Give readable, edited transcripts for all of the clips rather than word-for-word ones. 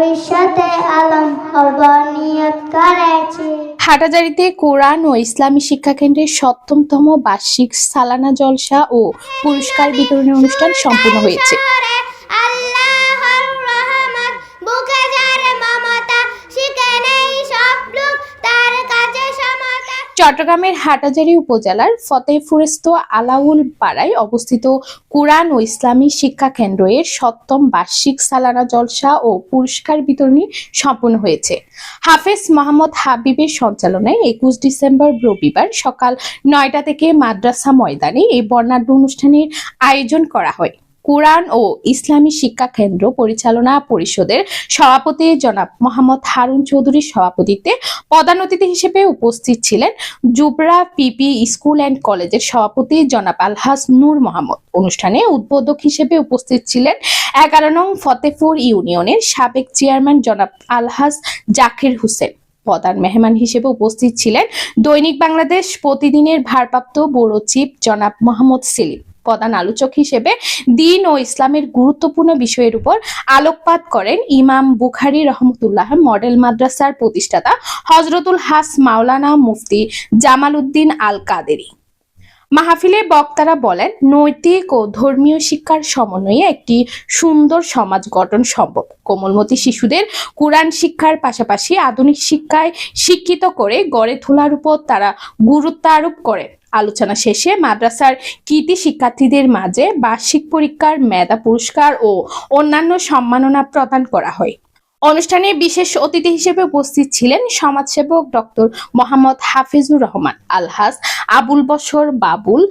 ভবিষ্যতে আলম হব নিয়ত করেছি। হাটাজারিতে কোরআন ও ইসলামী শিক্ষা কেন্দ্রের ৭ম বার্ষিক সালানা জলসা ও পুরস্কার বিতরণী অনুষ্ঠান সম্পন্ন হয়েছে। চট্টগ্রামের হাটাজারী উপজেলার ফতেপুরস্থ আলাউল পাড়ায় অবস্থিত কোরআন ও ইসলামী শিক্ষা কেন্দ্রের ৭ম বার্ষিক সালানা জলসা ও পুরস্কার বিতরণী সম্পন্ন হয়েছে। হাফেজ মোহাম্মদ হাবিবের সঞ্চালনায় ২১ ডিসেম্বর রবিবার সকাল ৯টা থেকে মাদ্রাসা ময়দানে এই বর্ণাঢ্য অনুষ্ঠানের আয়োজন করা হয়। কোরআন ও ইসলামী শিক্ষা কেন্দ্র পরিচালনা পরিষদের সভাপতি জনাব মোহাম্মদ হারুন চৌধুরীর সভাপতিত্বে প্রধান অতিথি হিসেবে উপস্থিত ছিলেন জুবরা পিপি স্কুল অ্যান্ড কলেজের সভাপতি জনাব আলহাজ নূর মোহাম্মদ। অনুষ্ঠানে উদ্বোধক হিসেবে উপস্থিত ছিলেন ১১ নং ফতেপুর ইউনিয়নের সাবেক চেয়ারম্যান জনাব আলহাজ জাকির হোসেন। প্রধান মেহমান হিসেবে উপস্থিত ছিলেন দৈনিক বাংলাদেশ প্রতিদিনের ভারপ্রাপ্ত ব্যুরো চিফ জনাব মোহাম্মদ সেলিম। প্রধান আলোচক হিসেবে দ্বীন ও ইসলামের গুরুত্বপূর্ণ বিষয়ের উপর আলোকপাত করেন ইমাম বুখারী রহমতুল্লাহ মডেল মাদ্রাসার প্রতিষ্ঠাতা হযরতুল হাস মাওলানা মুফতি জামাল উদ্দিন আল কাদেরী। মাহফিলে বক্তারা বলেন, নৈতিক ও ধর্মীয় শিক্ষার সমন্বয়ে একটি সুন্দর সমাজ গঠন সম্ভব। কোমলমতি শিশুদের কোরআন শিক্ষার পাশাপাশি আধুনিক শিক্ষায় শিক্ষিত করে গড়ে তোলার উপর তারা গুরুত্ব আরোপ করেন। আলোচনা শেষে মাদ্রাসার কৃতী শিক্ষার্থীদের মাঝে বার্ষিক পরীক্ষার মেধা পুরস্কার ও অন্যান্য সম্মাননা প্রদান করা হয়। অনুষ্ঠানে বিশেষ অতিথি হিসেবে উপস্থিত ছিলেন সমাজসেবক ডক্টর মোহাম্মদ হাফিজুর রহমান, আলহাজ আবুল বশর বাবুল,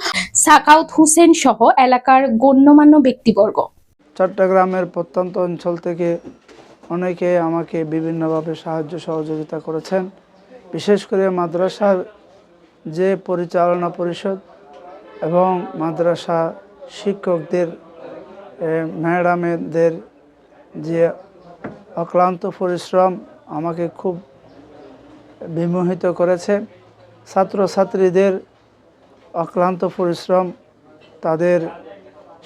সাকাউত হোসেন সহ এলাকার গণ্যমান্য ব্যক্তিবর্গ। চট্টগ্রামের প্রত্যন্ত অঞ্চল থেকে অনেকে আমাকে বিভিন্নভাবে সাহায্য সহযোগিতা করেছেন। বিশেষ করে মাদ্রাসার যে পরিচালনা পরিষদ এবং মাদ্রাসা শিক্ষকদের ম্যাডামদের যে অক্লান্ত পরিশ্রম আমাকে খুব বিমোহিত করেছে। ছাত্রছাত্রীদের অক্লান্ত পরিশ্রম, তাদের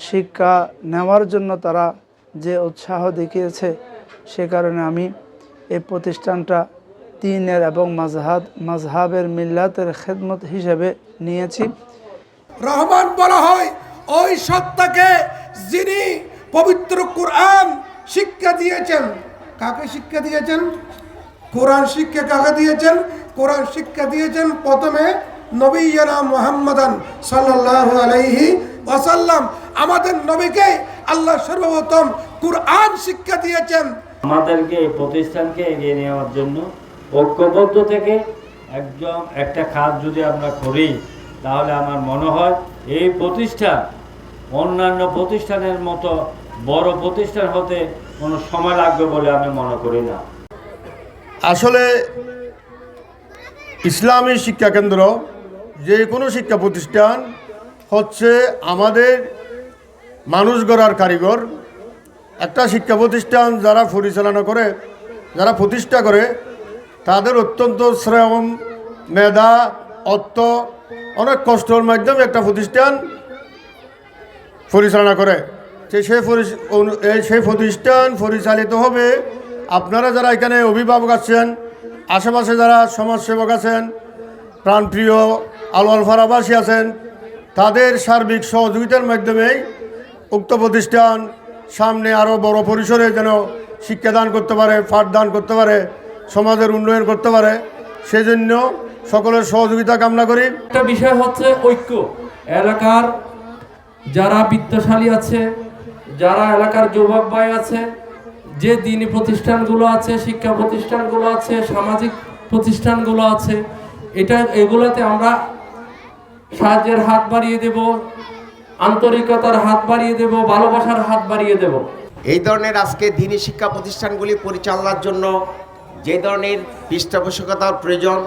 শিক্ষা নেওয়ার জন্য তারা যে উৎসাহ দেখিয়েছে, সে কারণে আমি এই প্রতিষ্ঠানটা দ্বীনের এবং মাযহাবের মিল্লাতের খেদমত হিসেবে নিয়েছি। রহমান বলা হয় ওই সত্তাকে যিনি পবিত্র কোরআন শিক্ষা দিয়েছেন। কাকে শিক্ষা দিয়েছেন? কোরআন শিক্ষা কাকে দিয়েছেন? কোরআন শিক্ষা দিয়েছেন প্রথমে নবিয়্যিনা মুহাম্মাদান সাল্লাল্লাহু আলাইহি ওয়াসাল্লাম। আমাদের নবীকে আল্লাহ সর্বপ্রথম কোরআন শিক্ষা দিয়েছেন। আমাদেরকে এই প্রতিষ্ঠানকে এগিয়ে নেওয়ার জন্য ঐক্যবদ্ধ থেকে একটা কাজ যদি আমরা করি, তাহলে আমার মনে হয় এই প্রতিষ্ঠান অন্যান্য প্রতিষ্ঠানের মতো বড় প্রতিষ্ঠান হতে কোনো সময় লাগবে বলে আমি মনে করি না। আসলে ইসলামী শিক্ষা কেন্দ্র যে কোনো শিক্ষা প্রতিষ্ঠান হচ্ছে আমাদের মানুষ গড়ার কারিগর। একটা শিক্ষা প্রতিষ্ঠান যারা পরিচালনা করে, যারা প্রতিষ্ঠা করে, তাদের অত্যন্ত শ্রম, মেধা, অর্থ, অনেক কষ্টের মাধ্যমে একটা প্রতিষ্ঠান পরিচালনা করে। সেই প্রতিষ্ঠান পরিচালিত হবে। আপনারা যারা এখানে অভিভাবক আছেন, আশেপাশে যারা সমাজসেবক আছেন, প্রাণপ্রিয় আলওয়ালপাড়াবাসী আছেন, তাদের সার্বিক সহযোগিতার মাধ্যমেই উক্ত প্রতিষ্ঠান সামনে আরও বড় পরিসরে যেন শিক্ষাদান করতে পারে, পাঠদান করতে পারে, সমাজের উন্নয়ন করতে পারে, সেজন্য সকলের সহযোগিতা কামনা করি। একটা বিষয় হচ্ছে ঐক্য। এলাকার যারা বিত্তশালী আছে, যারা এলাকার যুবক ভাই আছে, যে দ্বীনি প্রতিষ্ঠানগুলো আছে, শিক্ষা প্রতিষ্ঠানগুলো আছে, সামাজিক প্রতিষ্ঠানগুলো আছে, এগুলোতে আমরা সাহায্যের হাত বাড়িয়ে দেব, আন্তরিকতার হাত বাড়িয়ে দেব, ভালোবাসার হাত বাড়িয়ে দেব। এই ধরনের আজকে দ্বীনি শিক্ষা প্রতিষ্ঠানগুলি পরিচালনার জন্য যে ধরনের পৃষ্ঠপোষকতার প্রয়োজন,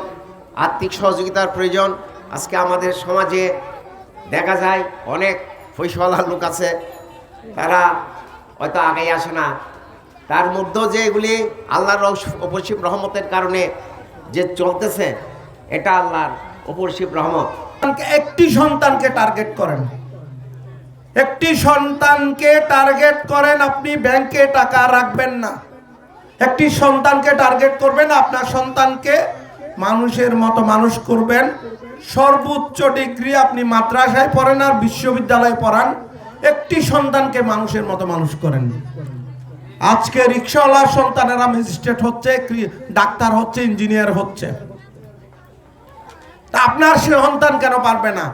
আর্থিক সহযোগিতার প্রয়োজন, আজকে আমাদের সমাজে দেখা যায় অনেক পয়সাওয়ালা লোক আছে, তারা হয়তো আগেই আসে না। তার মধ্যেও যে এগুলি আল্লাহর অপরিসীম রহমতের কারণে যে চলতেছে, এটা আল্লাহর অপরিসীম রহমত। একটি সন্তানকে টার্গেট করেন, একটি সন্তানকে টার্গেট করেন, আপনি ব্যাংকে টাকা রাখবেন না। একটি সন্তানকে টার্গেট করবেন, আপনার সন্তানকে মানুষের মতো মানুষ করবেন। সর্বোচ্চ ডিগ্রি আপনি মাদ্রাসায় পড়েন আর বিশ্ববিদ্যালয়ে পড়ান, একটি সন্তানকে মানুষের মতো মানুষ করেন। আজকে রিক্সাওয়ালার সন্তানেরা ম্যাজিস্ট্রেট হচ্ছে, ডাক্তার হচ্ছে, ইঞ্জিনিয়ার হচ্ছে। তা আপনার সে সন্তান কেন পারবে না?